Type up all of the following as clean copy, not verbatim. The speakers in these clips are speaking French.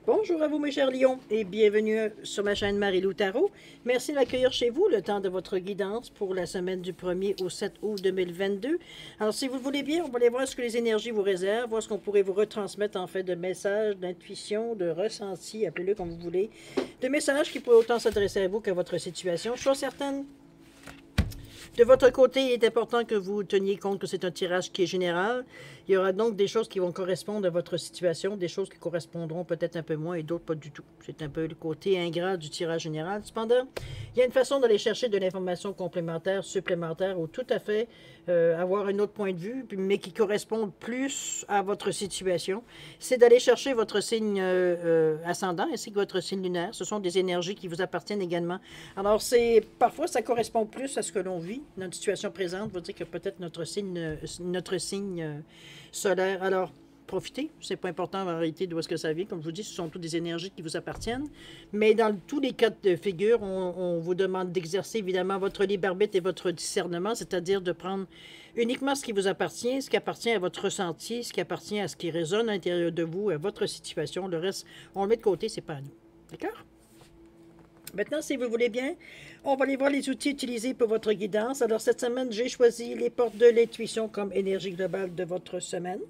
Bonjour à vous mes chers lions et bienvenue sur ma chaîne Marie-Lou Tarot. Merci de m'accueillir chez vous le temps de votre guidance pour la semaine du 1er au 7 août 2022. Alors si vous le voulez bien, on va aller voir ce que les énergies vous réservent, voir ce qu'on pourrait vous retransmettre en fait de messages, d'intuition, de ressenti, appelez-le comme vous voulez, de messages qui pourraient autant s'adresser à vous qu'à votre situation. Je suis certaine. De votre côté, il est important que vous teniez compte que c'est un tirage qui est général. Il y aura donc des choses qui vont correspondre à votre situation, des choses qui correspondront peut-être un peu moins et d'autres pas du tout. C'est un peu le côté ingrat du tirage général. Cependant, il y a une façon d'aller chercher de l'information complémentaire, supplémentaire ou tout à fait avoir un autre point de vue, mais qui correspond plus à votre situation. C'est d'aller chercher votre signe ascendant ainsi que votre signe lunaire. Ce sont des énergies qui vous appartiennent également. Alors, parfois, ça correspond plus à ce que l'on vit. Notre situation présente veut dire que peut-être notre signe solaire. Alors, profitez. C'est pas important en réalité d'où est-ce que ça vient. Comme je vous dis, ce sont toutes des énergies qui vous appartiennent. Mais dans tous les cas de figure, on vous demande d'exercer évidemment votre libre arbitre et votre discernement, c'est-à-dire de prendre uniquement ce qui vous appartient, ce qui appartient à votre ressenti, ce qui appartient à ce qui résonne à l'intérieur de vous, à votre situation. Le reste, on le met de côté, c'est pas à nous. D'accord? Maintenant, si vous voulez bien, on va aller voir les outils utilisés pour votre guidance. Alors, cette semaine, j'ai choisi les portes de l'intuition comme énergie globale de votre semaine.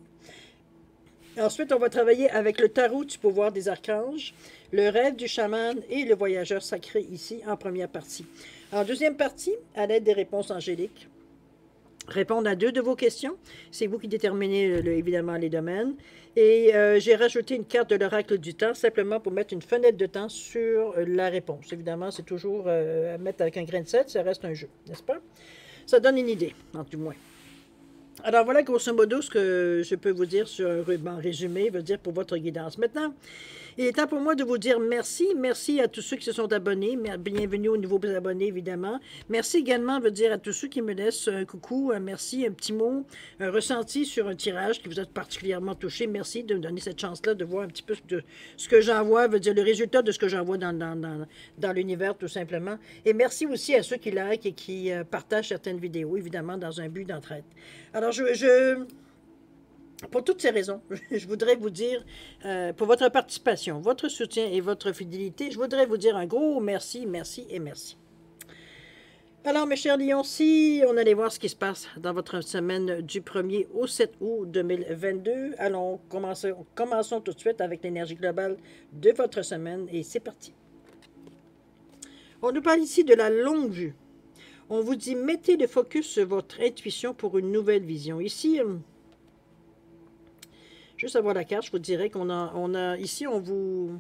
Ensuite, on va travailler avec le tarot du pouvoir des archanges, le rêve du chaman et le voyageur sacré ici en première partie. En deuxième partie, à l'aide des réponses angéliques, répondre à 2 de vos questions. C'est vous qui déterminez évidemment les domaines. Et j'ai rajouté une carte de l'oracle du temps simplement pour mettre une fenêtre de temps sur la réponse. Évidemment, c'est toujours à mettre avec un grain de sel, ça reste un jeu, n'est-ce pas? Ça donne une idée, du moins. Alors voilà grosso modo ce que je peux vous dire sur un ruban résumé, veut dire pour votre guidance. Maintenant, il est temps pour moi de vous dire merci. Merci à tous ceux qui se sont abonnés. Bienvenue aux nouveaux abonnés, évidemment. Merci également, veut dire à tous ceux qui me laissent un coucou, un merci, un petit mot, un ressenti sur un tirage qui vous a particulièrement touché. Merci de me donner cette chance-là de voir un petit peu de ce que j'envoie, veut dire le résultat de ce que j'envoie dans l'univers, tout simplement. Et merci aussi à ceux qui like et qui partagent certaines vidéos, évidemment, dans un but d'entraide. Alors, pour toutes ces raisons, je voudrais vous dire, pour votre participation, votre soutien et votre fidélité, je voudrais vous dire un gros merci, merci et merci. Alors, mes chers lions, si on allait voir ce qui se passe dans votre semaine du 1er au 7 août 2022, allons commençons tout de suite avec l'énergie globale de votre semaine et c'est parti. On nous parle ici de la longue vue. On vous dit, mettez le focus sur votre intuition pour une nouvelle vision. Ici, juste avoir la carte, je vous dirais qu'on a ici, on vous...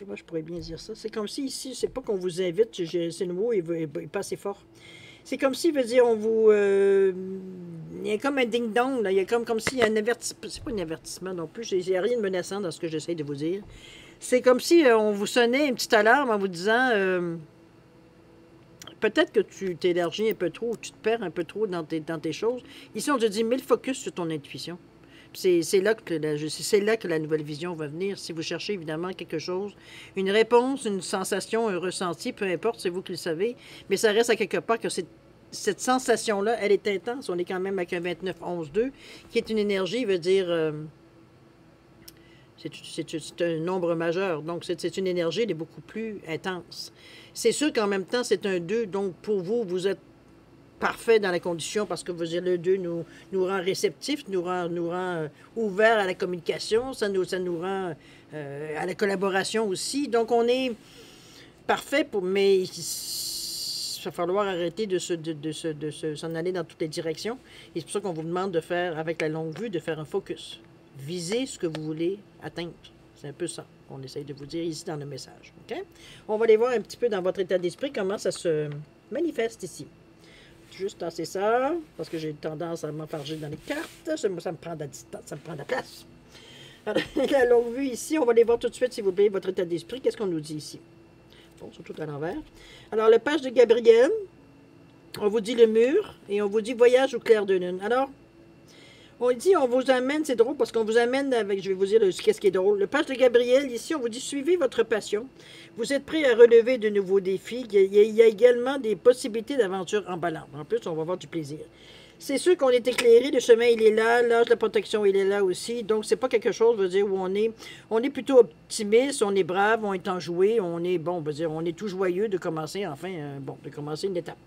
Moi, je pourrais bien dire ça. C'est comme si ici, c'est pas qu'on vous invite, c'est le mot, il est pas assez fort. C'est comme si, veut dire, on vous... il y a comme un ding-dong, il y a comme s'il y a un avertissement. C'est pas un avertissement non plus, il n'y a rien de menaçant dans ce que j'essaie de vous dire. C'est comme si on vous sonnait une petite alarme en vous disant peut-être que tu t'élargis un peu trop, ou tu te perds un peu trop dans tes choses. Ici, on te dit, mets le focus sur ton intuition. C'est là que la nouvelle vision va venir. Si vous cherchez évidemment quelque chose, une réponse, une sensation, un ressenti, peu importe, c'est vous qui le savez, mais ça reste à quelque part que cette sensation-là, elle est intense. On est quand même avec un 29-11-2, qui est une énergie, veut dire... c'est un nombre majeur, donc c'est une énergie, elle est beaucoup plus intense. C'est sûr qu'en même temps, c'est un 2, donc pour vous, vous êtes parfait dans la condition parce que vous dire, le 2 nous rend réceptifs, nous rend ouverts à la communication, ça nous rend à la collaboration aussi. Donc on est parfait, mais il va falloir arrêter de s'en aller dans toutes les directions. Et c'est pour ça qu'on vous demande de faire, avec la longue vue, de faire un focus. Visez ce que vous voulez atteindre. C'est un peu ça qu'on essaye de vous dire ici dans le message. Okay? On va aller voir un petit peu dans votre état d'esprit comment ça se manifeste ici. Juste tasser ça, parce que j'ai tendance à m'enfarger dans les cartes. Ça me prend de la distance, ça me prend de la place. Alors, la longue vue ici, on va aller voir tout de suite, s'il vous plaît, votre état d'esprit. Qu'est-ce qu'on nous dit ici? Bon, surtout à l'envers. Alors, le page de Gabriel, on vous dit le mur, et on vous dit voyage au clair de lune. Alors, on dit, on vous amène, c'est drôle parce qu'on vous amène avec, je vais vous dire qu'est-ce qui est drôle. Le page de Gabriel, ici, on vous dit, suivez votre passion. Vous êtes prêt à relever de nouveaux défis. Il y a également des possibilités d'aventure emballantes. En plus, on va avoir du plaisir. c'est sûr qu'on est éclairé, le chemin il est là, l'âge de la protection il est là aussi, donc c'est pas quelque chose, veut dire, où on est plutôt optimiste, on est brave, on est enjoué, on est, bon, veut dire, on est tout joyeux de commencer, enfin, bon, de commencer une étape,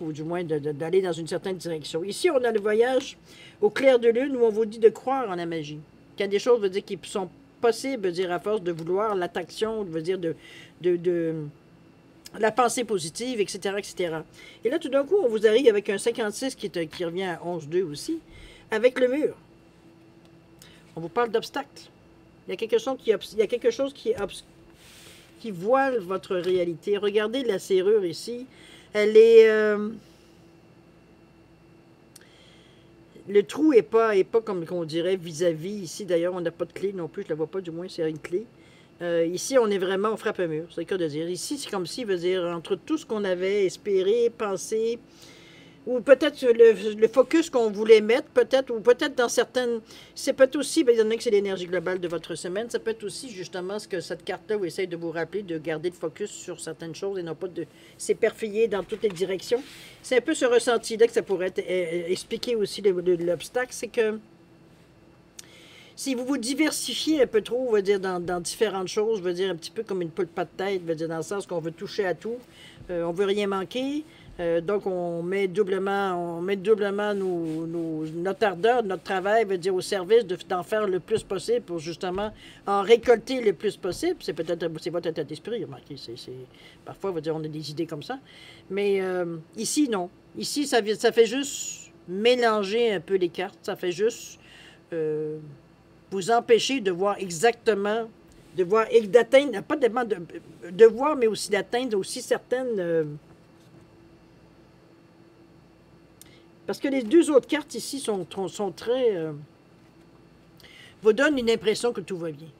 ou du moins d'aller dans une certaine direction. Ici, on a le voyage au clair de lune, où on vous dit de croire en la magie, qu'il y a des choses, veut dire, qui sont possibles, veut dire, à force de vouloir, l'attraction, veut dire, de la pensée positive, etc., etc. Et là, tout d'un coup, on vous arrive avec un 56 qui revient à 11,2 aussi, avec le mur. On vous parle d'obstacles. Il y a quelque chose qui voile votre réalité. Regardez la serrure ici. Elle est... le trou n'est pas comme on dirait vis-à-vis. Ici, d'ailleurs, on n'a pas de clé non plus. Je ne la vois pas, du moins, c'est une clé. Ici, on est vraiment, on frappe un mur, c'est le cas de dire. Ici, c'est comme si, veut dire, entre tout ce qu'on avait espéré, pensé, ou peut-être le focus qu'on voulait mettre, peut-être, ou peut-être dans certaines... C'est peut-être aussi, bien, il y en a que c'est l'énergie globale de votre semaine, ça peut être aussi justement ce que cette carte-là vous essaye de vous rappeler, de garder le focus sur certaines choses et non pas de s'éperfiller dans toutes les directions. C'est un peu ce ressenti-là que ça pourrait expliquer aussi l'obstacle, c'est que si vous vous diversifiez un peu trop, on va dire, dans différentes choses, on va dire un petit peu comme une poule pas de tête, on va dire dans le sens qu'on veut toucher à tout, on veut rien manquer, donc on met doublement notre ardeur, notre travail, veut dire au service d'en faire le plus possible pour justement en récolter le plus possible. C'est peut-être votre état d'esprit, remarquez, parfois, on va dire, on a des idées comme ça, mais ici, non. Ici, ça fait juste mélanger un peu les cartes, ça fait juste... vous empêcher de voir exactement, d'atteindre, pas de voir, mais aussi d'atteindre aussi certaines... parce que les deux autres cartes ici sont très... vous donnent une impression que tout va bien.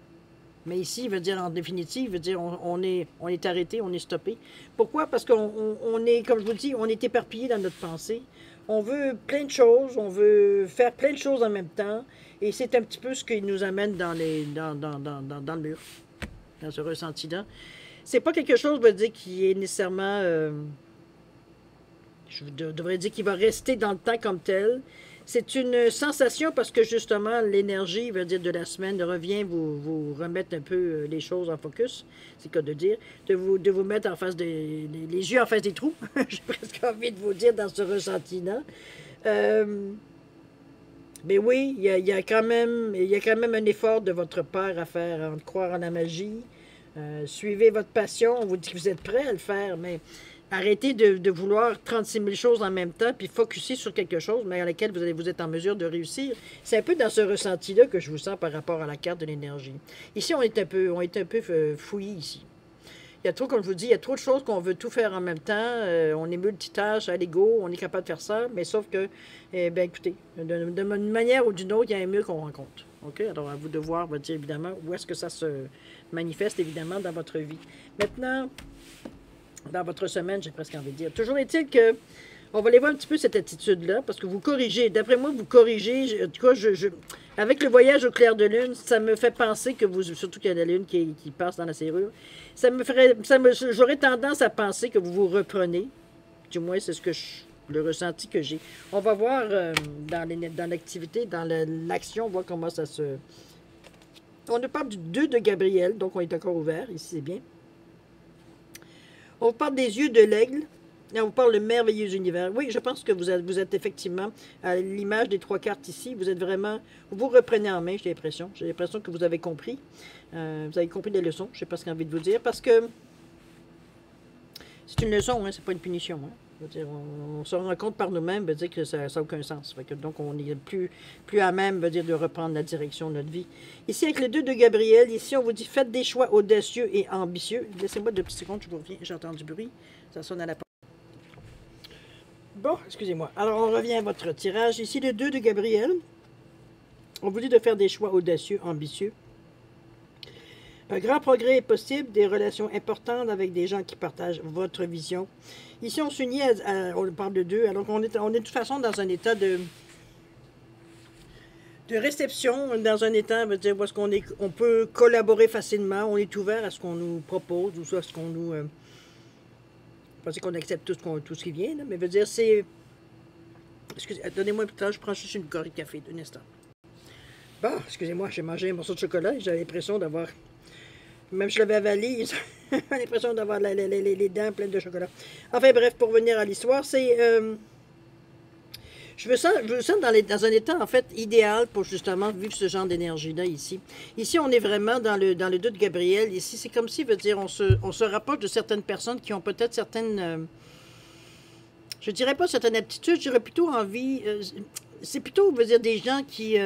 Mais ici, veut dire, en définitive, veut dire, on est arrêté, on est stoppé. Pourquoi? Parce qu'on est, comme je vous dis, on est éparpillé dans notre pensée. On veut plein de choses, on veut faire plein de choses en même temps. Et c'est un petit peu ce qui nous amène dans le mur, dans ce ressenti-là. C'est pas quelque chose, veut dire, qui est nécessairement... je devrais dire qu'il va rester dans le temps comme tel. C'est une sensation parce que justement, l'énergie, veut dire, de la semaine revient vous remettre un peu les choses en focus, c'est le cas de dire, de vous mettre en face les yeux en face des trous, j'ai presque envie de vous dire dans ce ressenti-là. Mais oui, il y a quand même un effort de votre part à faire, de croire en la magie. Suivez votre passion, on vous dit que vous êtes prêt à le faire, mais... Arrêtez de vouloir 36 000 choses en même temps, puis focuser sur quelque chose, mais à laquelle vous êtes en mesure de réussir. C'est un peu dans ce ressenti-là que je vous sens par rapport à la carte de l'énergie. Ici, on est un peu fouillis ici. Il y a trop, comme je vous dis, il y a trop de choses qu'on veut tout faire en même temps. On est multitâche à l'ego, on est capable de faire ça, mais sauf que, bien écoutez, d'une manière ou d'une autre, il y a un mur qu'on rencontre. OK? Alors, à vous de voir, va dire évidemment, où est-ce que ça se manifeste, évidemment, dans votre vie. Maintenant... dans votre semaine, j'ai presque envie de dire. Toujours est-il que, on va aller voir un petit peu cette attitude-là, parce que vous corrigez. D'après moi, vous corrigez. En tout cas, avec le voyage au clair de lune, ça me fait penser que vous, surtout qu'il y a la lune qui passe dans la serrure, j'aurais tendance à penser que vous vous reprenez. Du moins, c'est le ressenti que j'ai. On va voir dans l'activité, dans l'action, voir comment ça se... On nous parle du 2 de Gabriel, donc on est encore ouvert, ici c'est bien. On vous parle des yeux de l'aigle, et on vous parle le merveilleux univers. Oui, je pense que vous êtes effectivement, à l'image des 3 cartes ici, vous êtes vraiment, vous reprenez en main, j'ai l'impression. J'ai l'impression que vous avez compris. Vous avez compris les leçons, je ne sais pas ce que j'ai envie de vous dire, parce que c'est une leçon, hein, c'est pas une punition. Hein. Dire, on se rend compte par nous-mêmes, dire que ça n'a aucun sens. Donc, on n'est plus à même dire, de reprendre la direction de notre vie. Ici, avec le 2 de Gabriel, ici, on vous dit, faites des choix audacieux et ambitieux. Laissez-moi 2 petites secondes, je vous reviens. J'entends du bruit. Ça sonne à la porte. Bon, excusez-moi. Alors, on revient à votre tirage. Ici, le 2 de Gabriel. On vous dit de faire des choix audacieux, ambitieux. Un grand progrès est possible, des relations importantes avec des gens qui partagent votre vision. Ici, on s'unit, on parle de 2, alors on est de toute façon dans un état de réception, dans un état, veut dire, où est-ce on peut collaborer facilement, on est ouvert à ce qu'on nous propose, ou soit à ce qu'on nous... pas qu'on accepte tout ce qui vient, là, mais veut dire, c'est... Excusez, donnez-moi un petit temps, je prends juste une gorgée de café, d'un instant. Bon, excusez-moi, j'ai mangé un morceau de chocolat et j'avais l'impression d'avoir, même si je l'avais avalé, j'avais l'impression d'avoir les dents pleines de chocolat. Enfin bref, pour revenir à l'histoire, c'est... je me sens dans un état, en fait, idéal pour justement vivre ce genre d'énergie-là ici. Ici, on est vraiment dans le 2 de Gabriel. Ici, c'est comme si, veut dire, on se rapproche de certaines personnes qui ont peut-être certaines... je dirais pas certaines aptitudes, je dirais plutôt envie... c'est plutôt, veut dire, des gens qui...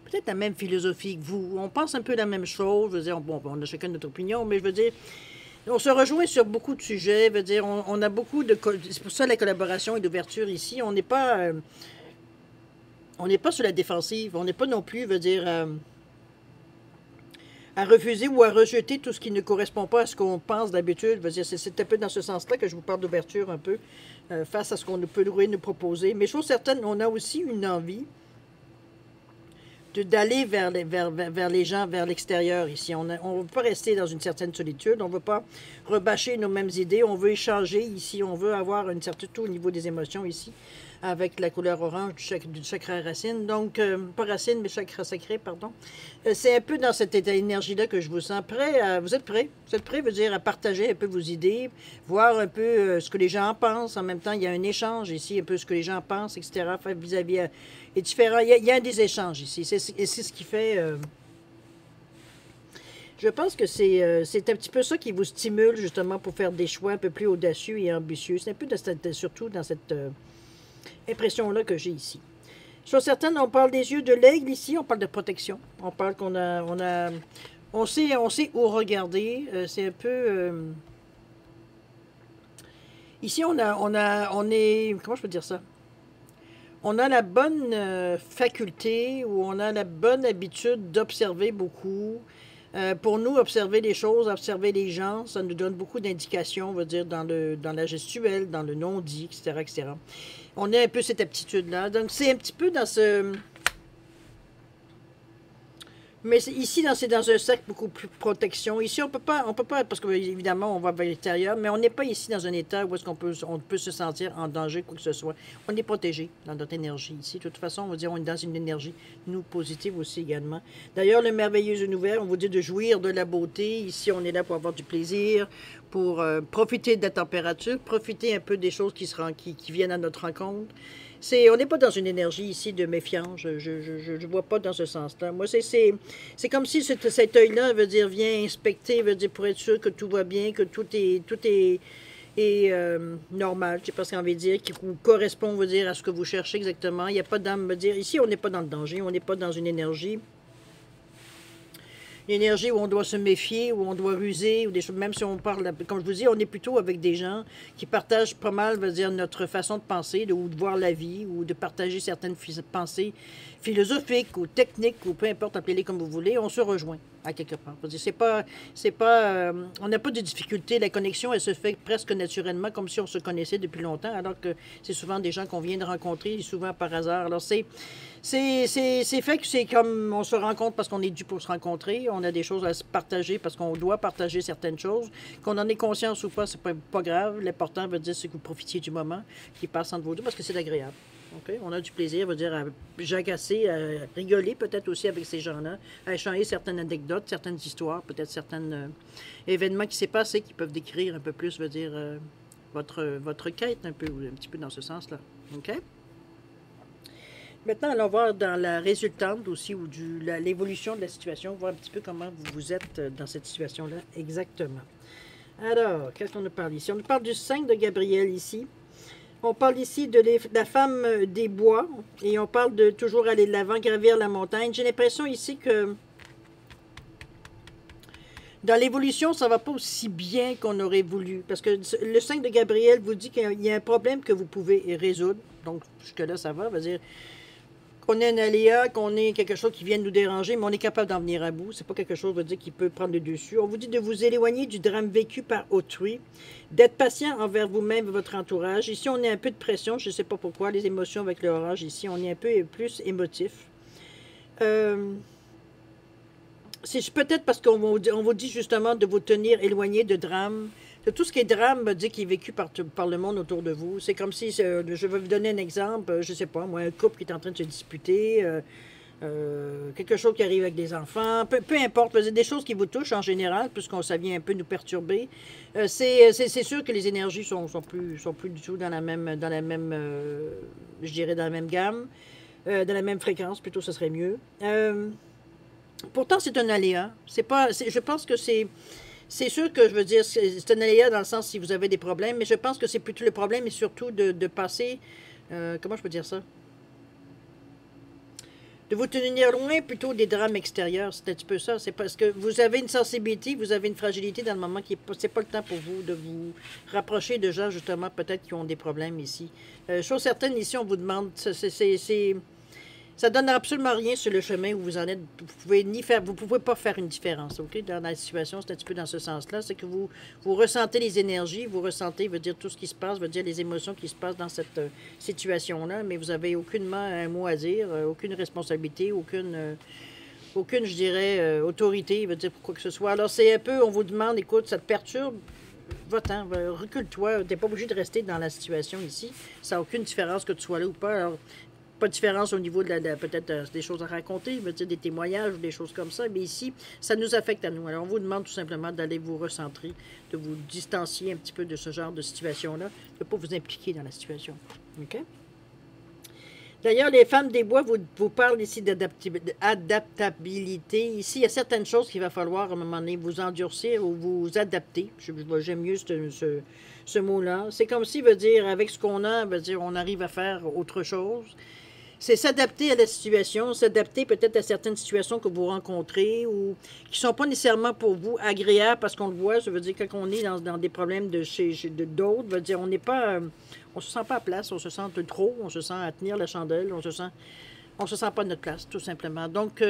peut-être la même philosophie que vous. On pense un peu la même chose. Je veux dire, bon, on a chacun notre opinion, mais je veux dire... On se rejoint sur beaucoup de sujets, veut dire, on a beaucoup de... C'est pour ça la collaboration et l'ouverture ici. On n'est pas sur la défensive. On n'est pas non plus, veut dire, à refuser ou à rejeter tout ce qui ne correspond pas à ce qu'on pense d'habitude. C'est un peu dans ce sens-là que je vous parle d'ouverture un peu, face à ce qu'on peut nous proposer. Mais chose certaine, on a aussi une envie d'aller vers les gens, vers l'extérieur ici. On ne veut pas rester dans une certaine solitude, on ne veut pas rebâcher nos mêmes idées, on veut échanger ici, on veut avoir une certitude au niveau des émotions ici, avec la couleur orange du chakra racine, donc, pas racine, mais chakra sacré, pardon. C'est un peu dans cette énergie-là que je vous sens prêt. Vous êtes prêts? Vous êtes prêts, veut dire, à partager un peu vos idées, voir un peu ce que les gens en pensent. En même temps, il y a un échange ici, un peu ce que les gens pensent, etc., vis-à-vis est différent. Il y a des échanges ici. C'est ce qui fait... je pense que c'est un petit peu ça qui vous stimule, justement, pour faire des choix un peu plus audacieux et ambitieux. C'est un peu surtout dans cette impression-là que j'ai ici. Sur certaines, on parle des yeux de l'aigle ici, on parle de protection. On parle on sait où regarder. C'est un peu... ici, on est... Comment je peux dire ça? On a la bonne faculté ou on a la bonne habitude d'observer beaucoup. Pour nous, observer les choses, observer les gens, ça nous donne beaucoup d'indications, on va dire, dans la gestuelle, dans le non-dit, etc., etc. On a un peu cette aptitude-là. Donc, c'est un petit peu dans ce... Mais ici, c'est dans un cercle beaucoup plus protection. Ici, on peut pas, parce que évidemment, on va vers l'extérieur, mais on n'est pas ici dans un état où est-ce on peut se sentir en danger, quoi que ce soit. On est protégé dans notre énergie ici. De toute façon, on va dire, on est dans une énergie, nous, positive aussi également. D'ailleurs, le merveilleux univers, on vous dit de jouir de la beauté. Ici, on est là pour avoir du plaisir, pour profiter de la température, profiter un peu des choses qui viennent à notre rencontre. On n'est pas dans une énergie ici de méfiance, je ne vois pas dans ce sens-là. Moi, c'est comme si cet œil-là, veut dire, vient inspecter, veut dire, pour être sûr que tout va bien, que tout est normal, je sais pas ce qu'on veut dire, qui correspond, veut dire, à ce que vous cherchez exactement. Il n'y a pas d'âme, veut dire, ici, on n'est pas dans le danger, on n'est pas dans une énergie où on doit se méfier, où on doit ruser, ou des choses, même si on parle, comme je vous dis, on est plutôt avec des gens qui partagent pas mal, veut dire, notre façon de penser, ou de voir la vie, ou de partager certaines pensées philosophiques ou techniques, ou peu importe, appelez-les comme vous voulez, on se rejoint à quelque part. On n'a pas de difficulté, la connexion, elle se fait presque naturellement, comme si on se connaissait depuis longtemps, alors que c'est souvent des gens qu'on vient de rencontrer, souvent par hasard. Alors c'est fait que c'est comme on se rencontre parce qu'on est dû pour se rencontrer, on a des choses à se partager parce qu'on doit partager certaines choses, qu'on en ait conscience ou pas, c'est pas grave. L'important veut dire c'est que vous profitiez du moment qui passe entre vous deux parce que c'est agréable. Okay? On a du plaisir, veut dire, à jagasser, à rigoler peut-être aussi avec ces gens-là, à échanger certaines anecdotes, certaines histoires, peut-être certains événements qui s'est passé, qui peuvent décrire un peu plus, veut dire, votre quête un peu, ou un petit peu dans ce sens-là. OK? Maintenant, allons voir dans la résultante aussi, ou l'évolution de la situation, voir un petit peu comment vous êtes dans cette situation-là exactement. Alors, qu'est-ce qu'on nous parle ici? On nous parle du 5 de Gabriel ici. On parle ici de la femme des bois, et on parle de toujours aller de l'avant, gravir la montagne. J'ai l'impression ici que dans l'évolution, ça ne va pas aussi bien qu'on aurait voulu. Parce que le 5 de Gabriel vous dit qu'il y a un problème que vous pouvez résoudre. Donc, jusque-là, ça va. Veut dire qu'on ait un aléa, qu'on ait quelque chose qui vient nous déranger, mais on est capable d'en venir à bout. C'est pas quelque chose, veut dire, qui peut prendre le dessus. On vous dit de vous éloigner du drame vécu par autrui, d'être patient envers vous-même et votre entourage. Ici, on a un peu de pression, je ne sais pas pourquoi, les émotions avec le orange, ici, on est un peu plus émotif. C'est peut-être parce qu'on vous dit justement de vous tenir éloigné de drames de tout ce qui est drame, veut dire qui est vécu par le monde autour de vous. C'est comme si, je vais vous donner un exemple, je sais pas, moi, un couple qui est en train de se disputer, quelque chose qui arrive avec des enfants, peu importe, des choses qui vous touchent en général, puisqu'on ça vient un peu nous perturber. C'est sûr que les énergies sont plus du tout dans la même je dirais dans la même gamme, dans la même fréquence, plutôt ce serait mieux. Pourtant, c'est un aléa. Je pense que c'est sûr que je veux dire, c'est un aléa dans le sens si vous avez des problèmes, mais je pense que c'est plutôt le problème et surtout de passer, comment je peux dire ça? De vous tenir loin plutôt des drames extérieurs, c'est un petit peu ça. C'est parce que vous avez une sensibilité, vous avez une fragilité dans le moment qui c'est pas le temps pour vous de vous rapprocher de gens justement peut-être qui ont des problèmes ici. Chose certaine, ici on vous demande, ça donne absolument rien sur le chemin où vous en êtes. Vous pouvez pas faire une différence, ok? Dans la situation, c'est un petit peu dans ce sens-là. C'est que vous ressentez les énergies, vous ressentez, veut dire tout ce qui se passe, veut dire les émotions qui se passent dans cette situation-là, mais vous avez aucunement un mot à dire, aucune responsabilité, aucune, je dirais, autorité, veut dire pour quoi que ce soit. Alors c'est un peu, on vous demande, écoute, ça te perturbe? Va-t'en, recule-toi, t'es pas obligé de rester dans la situation ici. Ça n'a aucune différence que tu sois là ou pas. Alors, pas de différence au niveau de peut-être des choses à raconter, je veux dire des témoignages ou des choses comme ça, mais ici, ça nous affecte à nous. Alors, on vous demande tout simplement d'aller vous recentrer, de vous distancier un petit peu de ce genre de situation-là, de ne pas vous impliquer dans la situation. OK? D'ailleurs, les femmes des bois vous parlent ici d'adaptabilité. Ici, il y a certaines choses qu'il va falloir à un moment donné vous endurcir ou vous adapter. J'aime mieux ce mot-là. C'est comme si, veut dire, avec ce qu'on a, veut dire, on arrive à faire autre chose. C'est s'adapter à la situation, s'adapter peut-être à certaines situations que vous rencontrez ou qui ne sont pas nécessairement pour vous agréables parce qu'on le voit, ça veut dire quand on est dans des problèmes d'autres, veut dire on n'est pas, on se sent pas à place, on se sent trop, on se sent à tenir la chandelle, on se sent pas à notre place, tout simplement. Donc,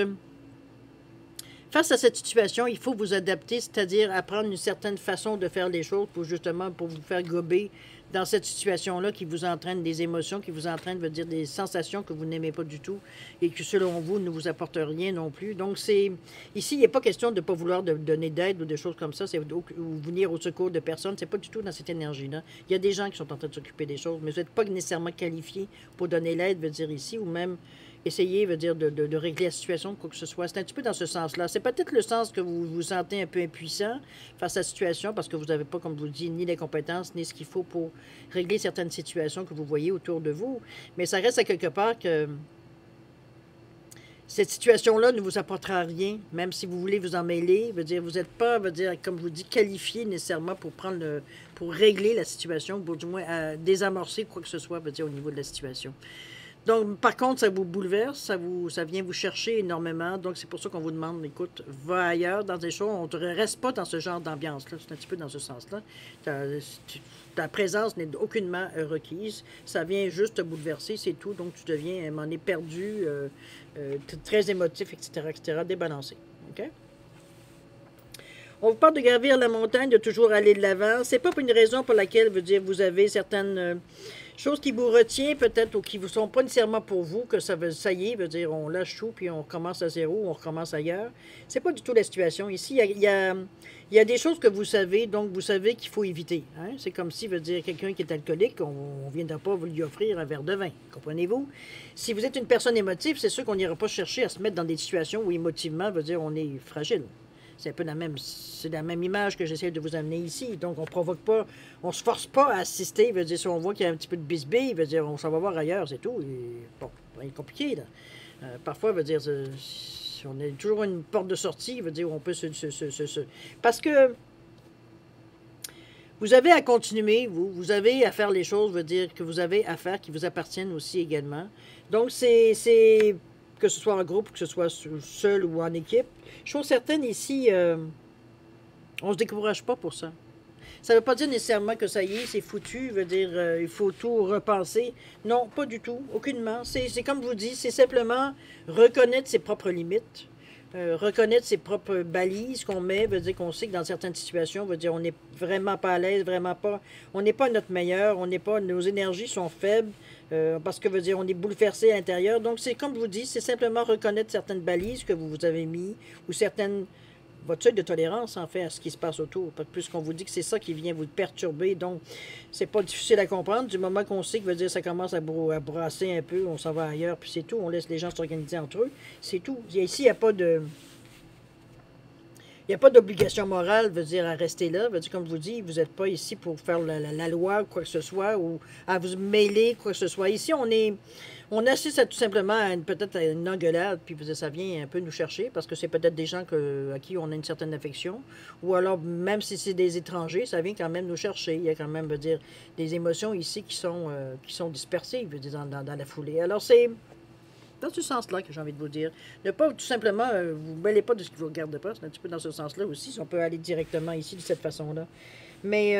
face à cette situation, il faut vous adapter, c'est-à-dire apprendre une certaine façon de faire les choses pour justement pour vous faire gober dans cette situation-là qui vous entraîne des émotions, qui vous entraîne, veut dire des sensations que vous n'aimez pas du tout et qui, selon vous, ne vous apportent rien non plus. Donc, ici, il n'est pas question de ne pas vouloir donner d'aide ou des choses comme ça, ou venir au secours de personnes. C'est pas du tout dans cette énergie-là. Il y a des gens qui sont en train de s'occuper des choses, mais vous n'êtes pas nécessairement qualifié pour donner l'aide, veut dire ici, ou même essayer, veut dire, de régler la situation, quoi que ce soit. C'est un petit peu dans ce sens-là. C'est peut-être le sens que vous vous sentez un peu impuissant face à la situation parce que vous n'avez pas, comme je vous le dis, ni les compétences, ni ce qu'il faut pour régler certaines situations que vous voyez autour de vous. Mais ça reste à quelque part que cette situation-là ne vous apportera rien, même si vous voulez vous en mêler. Veut dire, vous n'êtes pas, veut dire, comme je vous dis, qualifié nécessairement pour régler la situation, pour du moins désamorcer quoi que ce soit, veut dire, au niveau de la situation. Donc, par contre, ça vous bouleverse, ça vient vous chercher énormément. Donc, c'est pour ça qu'on vous demande, écoute, va ailleurs dans des choses. On ne reste pas dans ce genre d'ambiance-là. C'est un petit peu dans ce sens-là. Ta présence n'est aucunement requise. Ça vient juste te bouleverser, c'est tout. Donc, tu deviens, à un moment donné, perdu, très émotif, etc., débalancé. OK? On vous parle de gravir la montagne, de toujours aller de l'avant. C'est pas pour une raison pour laquelle, veut dire, vous avez certaines choses qui vous retiennent peut-être ou qui ne sont pas nécessairement pour vous, que ça y est, veut dire, on lâche tout puis on recommence à zéro, on recommence ailleurs. C'est pas du tout la situation. Ici, il y a des choses que vous savez, donc vous savez qu'il faut éviter. Hein? C'est comme si, veut dire, quelqu'un qui est alcoolique, on ne viendra pas vous lui offrir un verre de vin. Comprenez-vous? Si vous êtes une personne émotive, c'est sûr qu'on n'ira pas chercher à se mettre dans des situations où émotivement, veut dire, on est fragile. C'est un peu c'est la même image que j'essaie de vous amener ici. Donc, on provoque pas, on se force pas à assister. Veut dire, si on voit qu'il y a un petit peu de bisbille, veut dire, on s'en va voir ailleurs, c'est tout. Et, bon, c'est compliqué, là. Parfois, veut dire, on a toujours une porte de sortie, veut dire, où on peut Parce que vous avez à continuer, vous avez à faire les choses, veut dire, que vous avez à faire, qui vous appartiennent aussi également. Donc, c'est que ce soit en groupe, que ce soit seul ou en équipe. Chose certaine, ici, on ne se décourage pas pour ça. Ça ne veut pas dire nécessairement que ça y est, c'est foutu, veut dire il faut tout repenser. Non, pas du tout, aucunement. C'est comme je vous dis, c'est simplement reconnaître ses propres limites, reconnaître ses propres balises qu'on met, veut dire qu'on sait que dans certaines situations, veut dire on n'est vraiment pas à l'aise, vraiment pas, on n'est pas notre meilleur, nos énergies sont faibles, parce que veut dire on est bouleversé à l'intérieur. Donc c'est comme je vous dis, c'est simplement reconnaître certaines balises que vous avez mis ou certaines votre seuil de tolérance, en fait, à ce qui se passe autour. Puisqu'on vous dit que c'est ça qui vient vous perturber, donc c'est pas difficile à comprendre. Du moment qu'on sait que veut dire ça commence à brasser un peu, on s'en va ailleurs, puis c'est tout. On laisse les gens s'organiser entre eux. C'est tout. Ici, il n'y a pas de... Il n'y a pas d'obligation morale, veut dire, à rester là. Veut dire, comme je vous dis, vous n'êtes pas ici pour faire la loi ou quoi que ce soit, ou à vous mêler quoi que ce soit. Ici, on assiste à, tout simplement à peut-être à une engueulade, puis ça vient un peu nous chercher, parce que c'est peut-être des gens à qui on a une certaine affection, ou alors, même si c'est des étrangers, ça vient quand même nous chercher. Il y a quand même, veut dire, des émotions ici qui sont dispersées, veut dire, dans la foulée. Alors, c'est... dans ce sens-là que j'ai envie de vous dire. Ne pas tout simplement, vous ne mêlez pas de ce qui vous regarde pas, c'est un petit peu dans ce sens-là aussi, si on peut aller directement ici de cette façon-là. Mais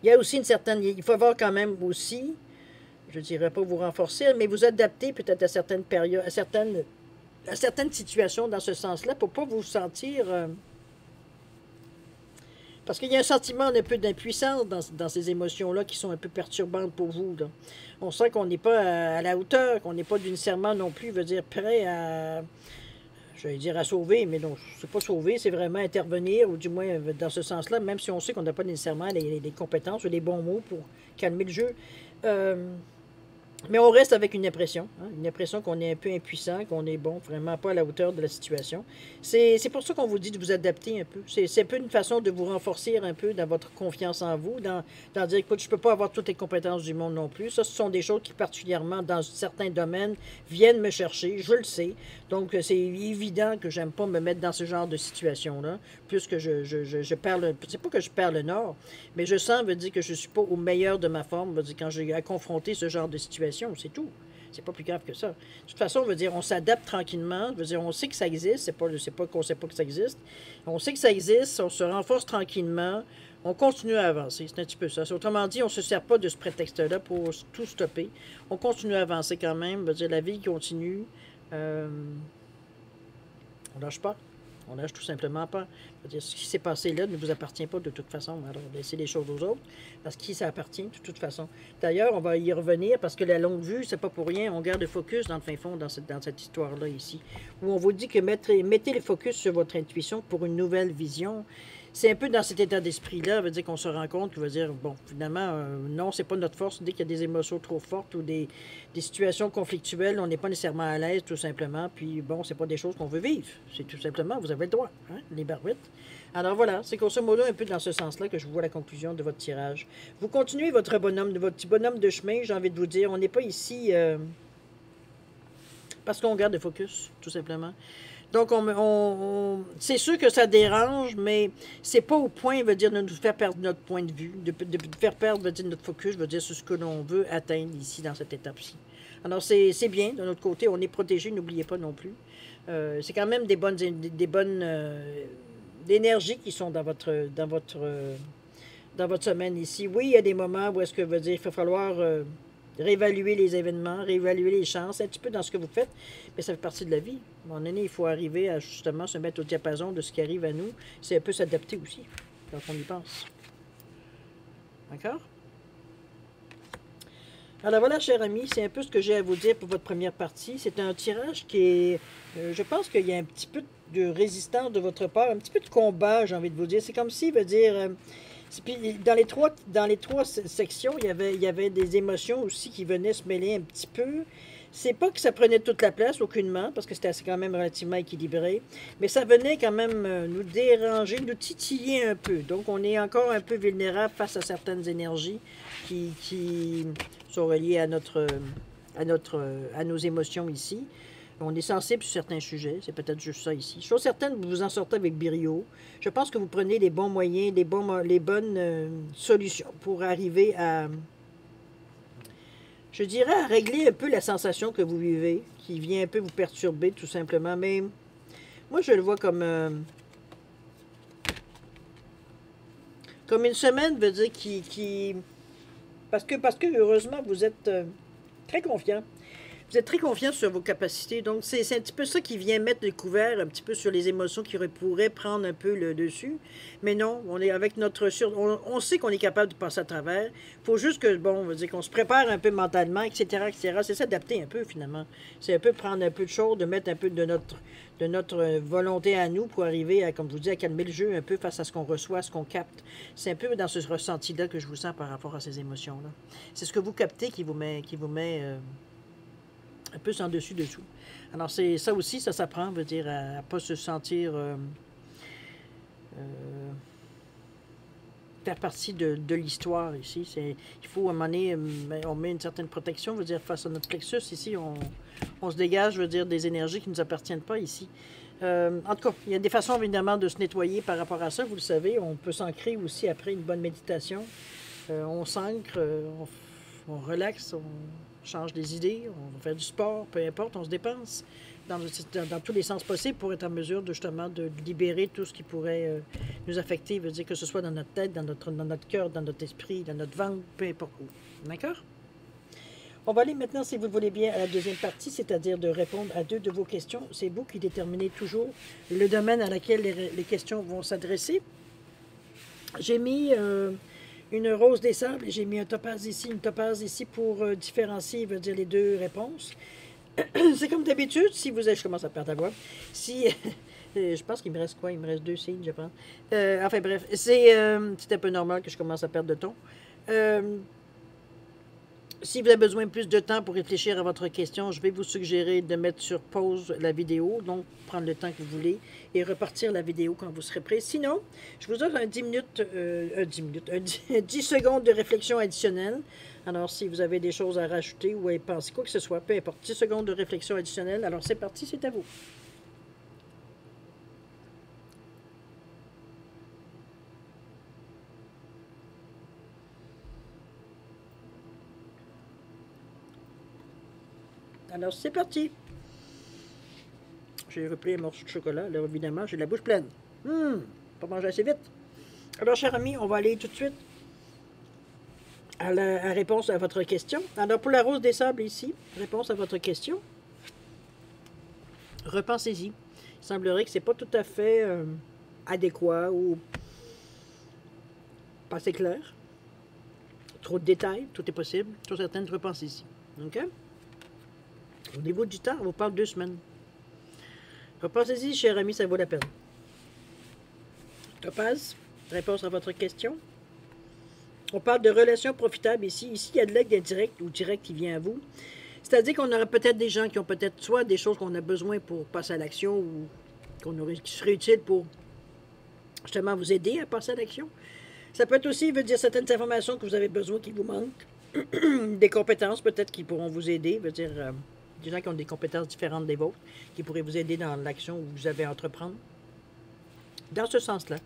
il y a aussi une certaine... Il faut avoir quand même aussi, je ne dirais pas vous renforcer, mais vous adapter peut-être à certaines périodes, à certaines situations dans ce sens-là, pour ne pas vous sentir... parce qu'il y a un sentiment un peu d'impuissance dans ces émotions-là qui sont un peu perturbantes pour vous. Là. On sent qu'on n'est pas à la hauteur, qu'on n'est pas nécessairement non plus, veut dire, prêt à, je vais dire à sauver, mais non, c'est pas sauver, c'est vraiment intervenir, ou du moins dans ce sens-là, même si on sait qu'on n'a pas nécessairement les compétences ou les bons mots pour calmer le jeu. Mais on reste avec une impression qu'on est un peu impuissant, qu'on est bon, vraiment pas à la hauteur de la situation. C'est pour ça qu'on vous dit de vous adapter un peu. C'est un peu une façon de vous renforcer un peu dans votre confiance en vous, dans dire, écoute, je peux pas avoir toutes les compétences du monde non plus. Ça, ce sont des choses qui, particulièrement dans certains domaines, viennent me chercher, je le sais. Donc, c'est évident que j'aime pas me mettre dans ce genre de situation-là, puisque je perds c'est pas que je perds le nord, mais je sens, veut dire que je suis pas au meilleur de ma forme, veut dire quand j'ai à confronter ce genre de situation. C'est tout. C'est pas plus grave que ça. De toute façon, on veut dire, on s'adapte tranquillement. Veut dire, on sait que ça existe. C'est pas qu'on sait pas que ça existe. On sait que ça existe. On se renforce tranquillement. On continue à avancer. C'est un petit peu ça. Autrement dit, on ne se sert pas de ce prétexte-là pour tout stopper. On continue à avancer quand même. Veut dire, la vie continue. On lâche pas. On lâche tout simplement pas. Ce qui s'est passé là ne vous appartient pas de toute façon. Alors, laissez les choses aux autres, parce qui ça appartient de toute façon. D'ailleurs, on va y revenir, parce que la longue vue, c'est pas pour rien. On garde le focus dans le fin fond, dans cette histoire-là ici, où on vous dit que mettez le focus sur votre intuition pour une nouvelle vision. C'est un peu dans cet état d'esprit-là, veut dire qu'on se rend compte, veut dire, bon, finalement, non, c'est pas notre force. Dès qu'il y a des émotions trop fortes ou des situations conflictuelles, on n'est pas nécessairement à l'aise, tout simplement. Puis, bon, c'est pas des choses qu'on veut vivre. C'est tout simplement, vous avez le droit, hein, les barbites. Alors voilà, c'est grosso modo un peu dans ce sens-là que je vois la conclusion de votre tirage. Vous continuez votre petit bonhomme de chemin, j'ai envie de vous dire. On n'est pas ici parce qu'on garde le focus, tout simplement. Donc, c'est sûr que ça dérange, mais c'est pas au point, veut dire, de nous faire perdre notre point de vue, de faire perdre, veut dire, notre focus, veut dire, sur ce que l'on veut atteindre ici, dans cette étape-ci. Alors, c'est bien, de notre côté, on est protégé, n'oubliez pas non plus. C'est quand même des bonnes d'énergie qui sont dans votre semaine ici. Oui, il y a des moments où est-ce que veut dire il va falloir réévaluer les événements, réévaluer les chances, un petit peu dans ce que vous faites, mais ça fait partie de la vie. À un moment donné, il faut arriver à justement se mettre au diapason de ce qui arrive à nous. C'est un peu s'adapter aussi, quand on y pense. D'accord? Alors voilà, cher ami, c'est un peu ce que j'ai à vous dire pour votre première partie. C'est un tirage qui est... je pense qu'il y a un petit peu de résistance de votre part, un petit peu de combat, j'ai envie de vous dire. C'est comme si, veut dire... puis dans les trois sections, il y avait des émotions aussi qui venaient se mêler un petit peu. C'est pas que ça prenait toute la place, aucunement, parce que c'était quand même relativement équilibré, mais ça venait quand même nous déranger, nous titiller un peu. Donc, on est encore un peu vulnérable face à certaines énergies qui sont reliées à nos émotions ici. On est sensible sur certains sujets, c'est peut-être juste ça ici. Chose certaine, vous vous en sortez avec brio. Je pense que vous prenez les bons moyens, les bonnes solutions pour arriver à, je dirais, à régler un peu la sensation que vous vivez, qui vient un peu vous perturber tout simplement. Mais moi, je le vois comme une semaine, veut dire, parce que heureusement, vous êtes très confiant. Vous êtes très confiant sur vos capacités, donc c'est un petit peu ça qui vient mettre le couvert un petit peu sur les émotions qui pourraient prendre un peu le dessus. Mais non, on est avec notre on sait qu'on est capable de passer à travers. Il faut juste que, bon, on va dire qu'on se prépare un peu mentalement, etc., etc. C'est s'adapter un peu, finalement. C'est un peu prendre un peu de choses, de mettre un peu de notre volonté à nous pour arriver à, comme je vous dis, à calmer le jeu un peu face à ce qu'on reçoit, ce qu'on capte. C'est un peu dans ce ressenti-là que je vous sens par rapport à ces émotions-là. C'est ce que vous captez qui vous met un peu sans dessus-dessous. Alors, c'est ça aussi, ça s'apprend, veut dire, à ne pas se sentir faire partie de l'histoire ici. Il faut, à un moment donné, on met une certaine protection, veut dire, face à notre plexus. Ici, on se dégage, veut dire, des énergies qui ne nous appartiennent pas ici. En tout cas, il y a des façons, évidemment, de se nettoyer par rapport à ça. Vous le savez, on peut s'ancrer aussi après une bonne méditation. On s'ancre, on relaxe, on change des idées, on fait du sport, peu importe, on se dépense dans tous les sens possibles pour être en mesure de, justement de libérer tout ce qui pourrait nous affecter, veut dire que ce soit dans notre tête, dans notre cœur, dans notre esprit, dans notre ventre, peu importe où. D'accord? On va aller maintenant, si vous le voulez bien, à la deuxième partie, c'est-à-dire de répondre à 2 de vos questions. C'est vous qui déterminez toujours le domaine à laquelle les questions vont s'adresser. J'ai mis une rose des sables et j'ai mis un topaz ici, une topaze ici pour différencier, veut dire les 2 réponses. C'est comme d'habitude, si vous êtes... Je commence à perdre la voix. Si... je pense qu'il me reste quoi? Il me reste 2 signes, je pense. Enfin bref, c'est un peu normal que je commence à perdre de ton. Si vous avez besoin de plus de temps pour réfléchir à votre question, je vais vous suggérer de mettre sur pause la vidéo, donc prendre le temps que vous voulez et repartir la vidéo quand vous serez prêt. Sinon, je vous donne 10 secondes de réflexion additionnelle. Alors, si vous avez des choses à rajouter ou à y penser, quoi que ce soit, peu importe, 10 secondes de réflexion additionnelle. Alors, c'est parti, c'est à vous. Alors, c'est parti. J'ai repris un morceau de chocolat. Là, évidemment, j'ai la bouche pleine. Pas manger assez vite. Alors, chers amis, on va aller tout de suite à la réponse à votre question. Alors, pour la rose des sables ici, réponse à votre question. Repensez-y. Il semblerait que ce n'est pas tout à fait adéquat ou pas assez clair. Trop de détails, tout est possible. Sur certaines, repensez-y. OK? Au niveau du temps, on vous parle 2 semaines. Repensez-y, cher ami, ça vaut la peine. Topaz, réponse à votre question. On parle de relations profitables ici. Ici, il y a de l'aide indirect ou direct qui vient à vous. C'est-à-dire qu'on aura peut-être des gens qui ont peut-être soit des choses qu'on a besoin pour passer à l'action ou qui seraient utiles pour justement vous aider à passer à l'action. Ça peut être aussi, veut dire, certaines informations que vous avez besoin qui vous manquent. Des compétences peut-être qui pourront vous aider, veut dire... des gens qui ont des compétences différentes des vôtres, qui pourraient vous aider dans l'action où vous avez à entreprendre. Dans ce sens-là,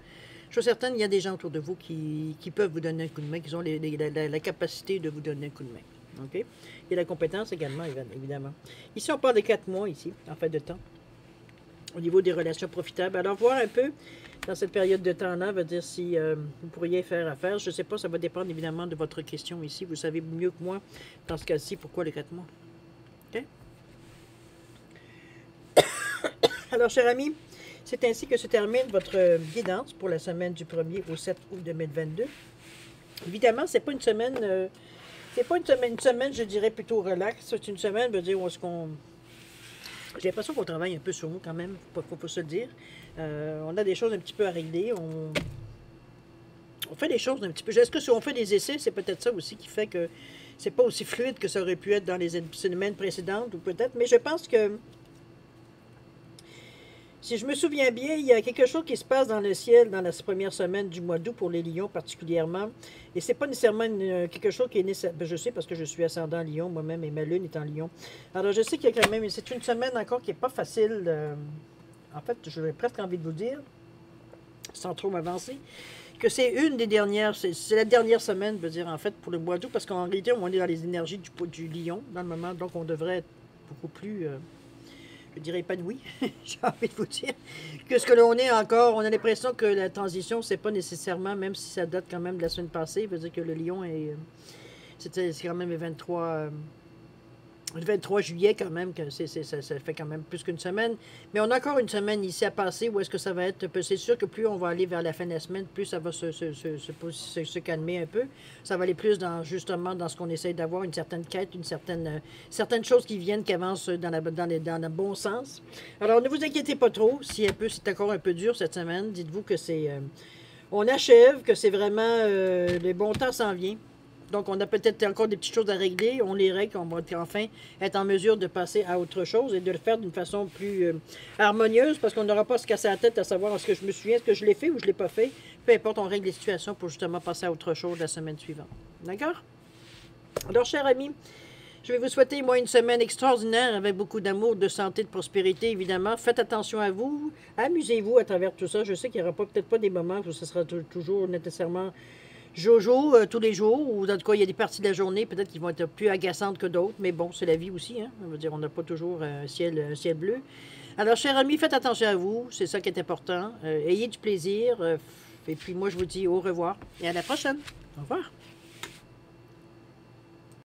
je suis certaine qu'il y a des gens autour de vous qui peuvent vous donner un coup de main, qui ont la capacité de vous donner un coup de main. OK? Et la compétence également, évidemment. Ici, on parle de 4 mois, ici, en fait de temps, au niveau des relations profitables. Alors, voir un peu, dans cette période de temps-là, veut dire si vous pourriez faire affaire. Je ne sais pas, ça va dépendre évidemment de votre question ici. Vous savez mieux que moi, dans ce cas-ci, pourquoi les 4 mois. OK? Alors, chers amis, c'est ainsi que se termine votre guidance pour la semaine du 1er au 7 août 2022. Évidemment, c'est pas une semaine, une semaine, je dirais, plutôt relax. C'est une semaine, veut dire, où est-ce qu'on... J'ai l'impression qu'on travaille un peu sur nous quand même, faut se le dire. On a des choses un petit peu à régler. On fait des choses un petit peu... Est-ce que si on fait des essais, c'est peut-être ça aussi qui fait que c'est pas aussi fluide que ça aurait pu être dans les semaines précédentes, ou peut-être, mais je pense que si je me souviens bien, il y a quelque chose qui se passe dans le ciel dans la première semaine du mois d'août pour les lions particulièrement. Et c'est pas nécessairement quelque chose qui est nécessaire. Je sais parce que je suis ascendant lion moi-même et ma lune est en lion. Alors je sais qu'il y a quand même... C'est une semaine encore qui n'est pas facile. En fait, j'aurais presque envie de vous dire, sans trop m'avancer, que c'est une des dernières... C'est la dernière semaine, je veux dire, en fait, pour le mois d'août, parce qu'en réalité, on est dans les énergies du lion dans le moment. Donc on devrait être beaucoup plus... je dirais épanoui, j'ai envie de vous dire, que ce que l'on est encore, on a l'impression que la transition, c'est pas nécessairement, même si ça date quand même de la semaine passée, veut dire que le lion est, c'est quand même le 23 Le 23 juillet, quand même, que ça fait quand même plus qu'une semaine. Mais on a encore une semaine ici à passer où est-ce que ça va être. C'est sûr que plus on va aller vers la fin de la semaine, plus ça va se calmer un peu. Ça va aller plus dans justement dans ce qu'on essaie d'avoir, une certaine quête, certaines choses qui viennent, qui avancent dans le bon sens. Alors, ne vous inquiétez pas trop. Si c'est encore un peu dur cette semaine, dites-vous que on achève, que c'est vraiment le bon temps s'en vient. Donc, on a peut-être encore des petites choses à régler. On les règle, on va enfin être en mesure de passer à autre chose et de le faire d'une façon plus harmonieuse parce qu'on n'aura pas à se casser la tête à savoir est-ce que je me souviens, est-ce que je l'ai fait ou je ne l'ai pas fait. Peu importe, on règle les situations pour justement passer à autre chose la semaine suivante. D'accord? Alors, chers amis, je vais vous souhaiter, moi, une semaine extraordinaire avec beaucoup d'amour, de santé, de prospérité, évidemment. Faites attention à vous. Amusez-vous à travers tout ça. Je sais qu'il n'y aura peut-être pas des moments où ce sera toujours nécessairement Jojo tous les jours, ou en tout cas, il y a des parties de la journée, peut-être qui vont être plus agaçantes que d'autres, mais bon, c'est la vie aussi, hein? On veut dire, on n'a pas toujours un ciel bleu. Alors, chers amis, faites attention à vous, c'est ça qui est important. Ayez du plaisir, et puis moi, je vous dis au revoir, et à la prochaine. Au revoir.